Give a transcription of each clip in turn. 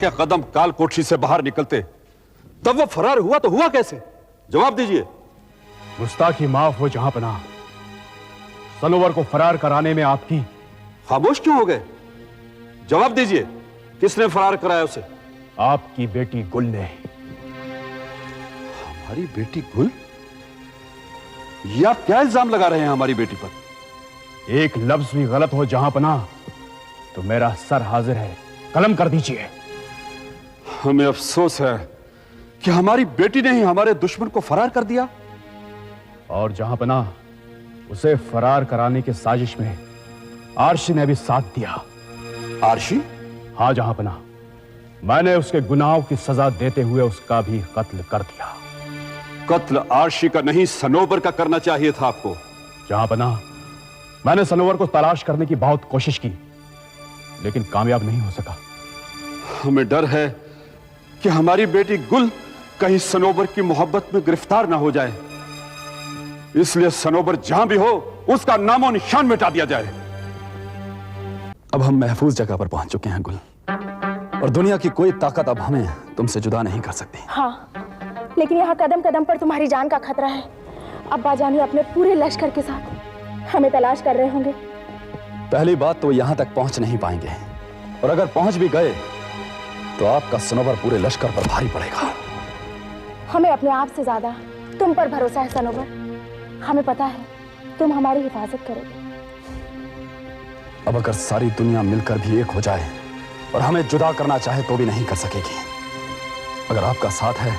क्या कदम काल कोठरी से बाहर निकलते तब वो फरार हुआ तो हुआ कैसे? जवाब दीजिए। गुस्ताखी माफ हो जहांपनाह, सनोवर को फरार कराने में आपकी। खामोश क्यों हो गए? जवाब दीजिए, किसने फरार कराया उसे? आपकी बेटी गुल ने। हमारी बेटी गुल? ये आप क्या इल्जाम लगा रहे हैं हमारी बेटी पर? एक लफ्ज भी गलत हो जहांपनाह तो मेरा सर हाजिर है, कलम कर दीजिए। हमें अफसोस है कि हमारी बेटी ने ही हमारे दुश्मन को फरार कर दिया। और जहांपनाह, उसे फरार कराने की साजिश में आरशी ने भी साथ दिया। आरशी? हाँ जहांपनाह, मैंने उसके गुनाहों की सजा देते हुए उसका भी कत्ल कर दिया। कत्ल आरशी का नहीं, सनोवर का करना चाहिए था आपको। जहांपनाह, मैंने सनोवर को तलाश करने की बहुत कोशिश की, लेकिन कामयाब नहीं हो सका। हमें डर है कि हमारी बेटी गुल कहीं सनोवर की मोहब्बत में गिरफ्तार ना हो जाए, इसलिए सनोवर जहां भी हो उसका नामो निशान मिटा दिया जाए। अब हम महफूज जगह पर पहुंच चुके हैं गुल, और दुनिया की कोई ताकत अब हमें तुमसे जुदा नहीं कर सकती। हाँ, लेकिन यहाँ कदम कदम पर तुम्हारी जान का खतरा है। अब्बा जानी अपने पूरे लश्कर के साथ हमें तलाश कर रहे होंगे। पहली बात तो यहां तक पहुंच नहीं पाएंगे, और अगर पहुंच भी गए तो आपका सनोवर पूरे लश्कर पर भारी पड़ेगा। हमें अपने आप से ज्यादा तुम पर भरोसा है सनोवर। हमें पता है तुम हमारी हिफाजत करोगे। अब अगर सारी दुनिया मिलकर भी एक हो जाए और हमें जुदा करना चाहे तो भी नहीं कर सकेगी। अगर आपका साथ है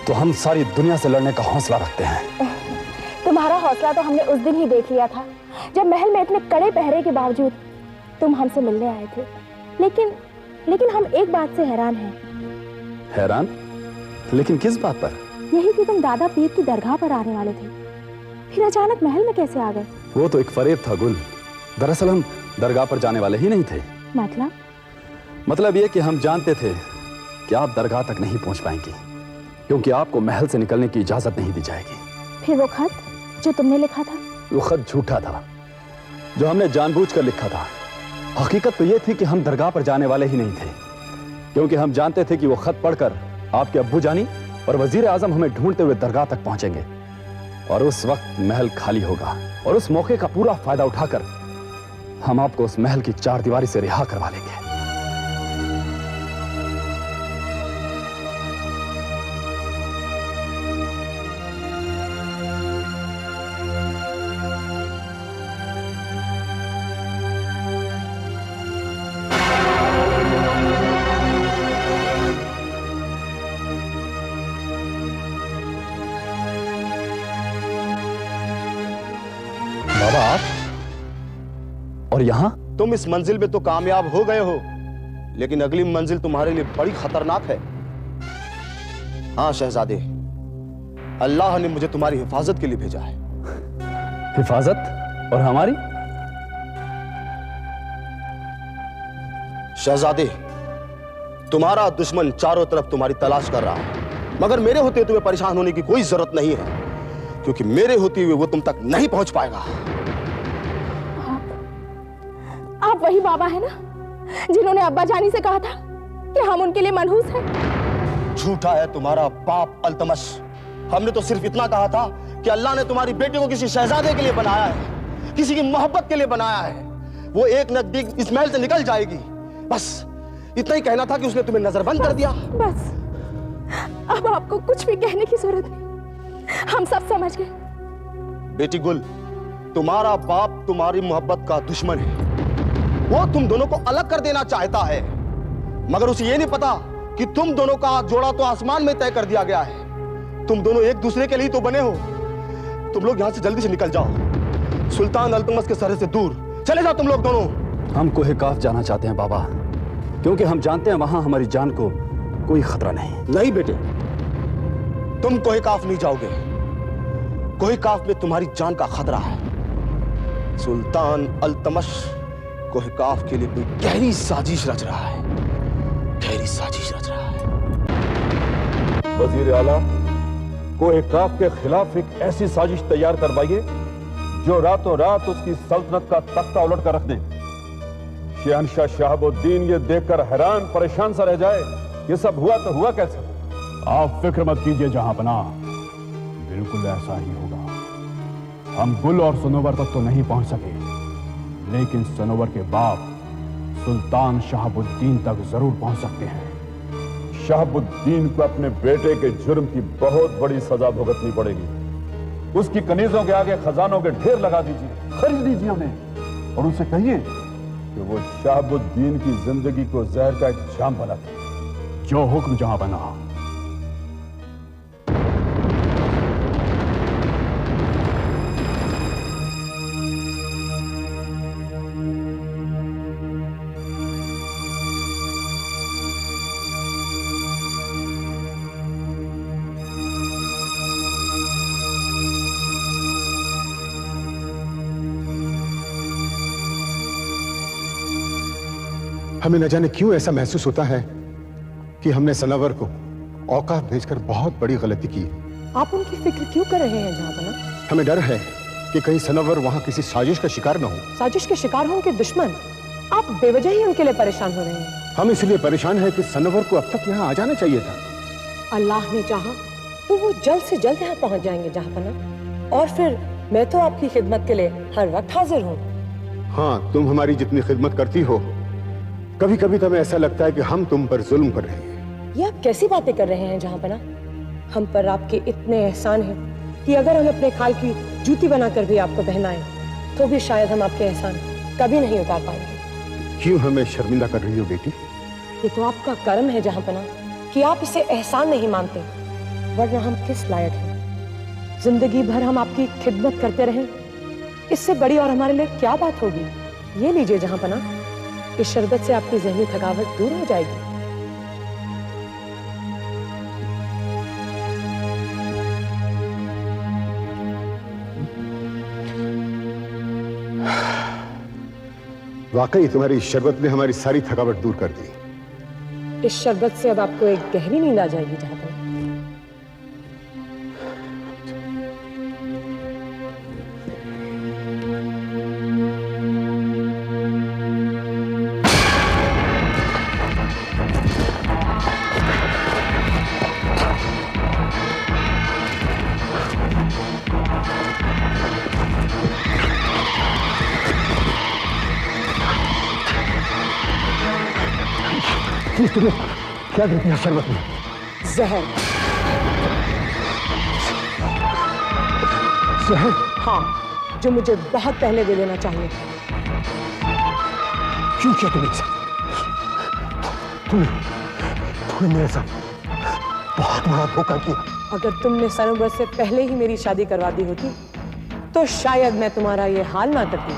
तो हम सारी दुनिया से लड़ने का हौसला रखते हैं। तुम्हारा हौसला तो हमने उस दिन ही देख लिया था, जब महल में इतने कड़े पहरे के बावजूद तुम हमसे मिलने आए थे। लेकिन हम एक बात से हैरान हैं। हैरान? लेकिन किस बात पर? यही कि तुम दादा पीर की दरगाह पर आने वाले थे, फिर अचानक महल में कैसे आ गए? वो तो एक फरेब था गुल। दरअसल हम दरगाह पर जाने वाले ही नहीं थे। मतलब ये कि हम जानते थे कि आप दरगाह तक नहीं पहुंच पाएंगी, क्योंकि आपको महल से निकलने की इजाजत नहीं दी जाएगी। फिर वो खत जो तुमने लिखा था? वो खत झूठा था, जो हमने जानबूझकर लिखा था। हकीकत तो ये थी कि हम दरगाह पर जाने वाले ही नहीं थे, क्योंकि हम जानते थे कि वो खत पढ़कर आपके अब्बू जानी और वजीर आजम हमें ढूंढते हुए दरगाह तक पहुंचेंगे, और उस वक्त महल खाली होगा, और उस मौके का पूरा फायदा उठाकर हम आपको उस महल की चार दीवारी से रिहा करवा लेंगे। बाबा आप? और यहां? तुम इस मंजिल में तो कामयाब हो गए हो, लेकिन अगली मंजिल तुम्हारे लिए बड़ी खतरनाक है। हाँ शहजादे, अल्लाह ने मुझे तुम्हारी हिफाजत के लिए भेजा है। हिफाजत? और हमारी? शहजादे, तुम्हारा दुश्मन चारों तरफ तुम्हारी तलाश कर रहा है, मगर मेरे होते तुम्हें परेशान होने की कोई जरूरत नहीं है, क्योंकि मेरे होते हुए वो तुम तक नहीं पहुंच पाएगा। आप वही बाबा है ना जिन्होंने अब्बा जानी से कहा था कि हम उनके लिए मनहूस हैं? झूठा है तुम्हारा बाप अल्तमश। हमने तो सिर्फ इतना कहा था कि अल्लाह ने तुम्हारी बेटी को किसी शहजादे के लिए बनाया है, किसी की मोहब्बत के लिए बनाया है। वो एक नजदीक इस महल से निकल जाएगी, बस इतना ही कहना था कि उसने तुम्हें नजरबंद कर दिया। बस अब आपको कुछ भी कहने की जरूरत नहीं, हम सब समझ गए। बेटी गुल, तुम्हारा बाप तुम्हारी मोहब्बत का दुश्मन है। वो तुम दोनों को अलग कर देना चाहता है, मगर उसे ये नहीं पता कि तुम दोनों का जोड़ा तो आसमान में तय कर दिया गया है। तुम दोनों एक दूसरे के लिए तो बने हो। तुम लोग यहां से जल्दी से निकल जाओ, सुल्तान अल्तमश के सरहद से दूर चले जाओ तुम लोग दोनों। हम कोहे काफ जाना चाहते हैं बाबा, क्योंकि हम जानते हैं वहां हमारी जान को कोई खतरा नहीं। नहीं बेटे, तुम कोहे काफ नहीं जाओगे। कोहे काफ में तुम्हारी जान का खतरा है। सुल्तान अल्तमश कोहे काफ के लिए कोई गहरी साजिश रच रहा है, गहरी साजिश रच रहा है। वजीर आला, कोहे काफ के खिलाफ एक ऐसी साजिश तैयार करवाइए जो रातों रात उसकी सल्तनत का तख्ता उलट कर रख दे। शहंशाह शहाबुद्दीन ये देखकर हैरान परेशान सा रह जाए, ये सब हुआ तो हुआ कैसे? आप फिक्र मत कीजिए जहांपनाह, बिल्कुल ऐसा ही होगा। हम गुल और सनोवर तक तो नहीं पहुंच सके, लेकिन सनोवर के बाप सुल्तान शहाबुद्दीन तक जरूर पहुंच सकते हैं। शहाबुद्दीन को अपने बेटे के जुर्म की बहुत बड़ी सजा भुगतनी पड़ेगी। उसकी कनीजों के आगे खजानों के ढेर लगा दीजिए, खरीद दीजिए उन्हें, और उनसे कहिए कि वो शहाबुद्दीन की जिंदगी को जहर का एक जाम बना दे। जो हुक्म जहांपनाह। हमें न जाने क्यों ऐसा महसूस होता है कि हमने सनावर को औकाफ भेजकर बहुत बड़ी गलती की। आप उनकी फिक्र क्यों कर रहे हैं जहांपनाह? हमें डर है कि कहीं सनावर वहां किसी साजिश का शिकार न हो। साजिश के शिकार हो उनके दुश्मन? आप बेवजह ही उनके लिए परेशान हो रहे हैं। हम इसलिए परेशान हैं कि सनावर को अब तक यहाँ आ जाना चाहिए था। अल्लाह ने चाहा तो वो जल्द से जल्द यहाँ पहुंच जाएंगे जहांपनाह, और फिर मैं तो आपकी खिदमत के लिए हर वक्त हाजिर हूँ। हाँ, तुम हमारी जितनी खिदमत करती हो, कभी कभी तो हमें ऐसा लगता है कि हम तुम पर जुल्म कर रहे हैं। ये आप कैसी बातें कर रहे हैं जहांपनाह? हम पर आपके इतने एहसान हैं कि अगर हम अपने खाल की जूती बनाकर भी आपको पहनाएं तो भी शायद हम आपके एहसान कभी नहीं उतार पाएंगे। क्यों हमें शर्मिंदा कर रही हो बेटी? ये तो आपका कर्म है जहांपनाह कि आप इसे एहसान नहीं मानते, वरना हम किस लायक हैं? जिंदगी भर हम आपकी खिदमत करते रहें, इससे बड़ी और हमारे लिए क्या बात होगी? ये लीजिए जहांपनाह, इस शरबत से आपकी ज़हनी थकावट दूर हो जाएगी। वाकई तुम्हारी शरबत ने हमारी सारी थकावट दूर कर दी। इस शरबत से अब आपको एक गहरी नींद आ जाएगी जहांपनाह। तुमने क्या दे दिया शरबत में? जहर। जहर? हाँ, जो मुझे बहुत पहले दे देना चाहिए था। क्यों किया तुमने ऐसा? तुमने मेरे साथ बहुत बड़ा धोखा किया। अगर तुमने सनोवर से पहले ही मेरी शादी करवा दी होती तो शायद मैं तुम्हारा ये हाल ना करती।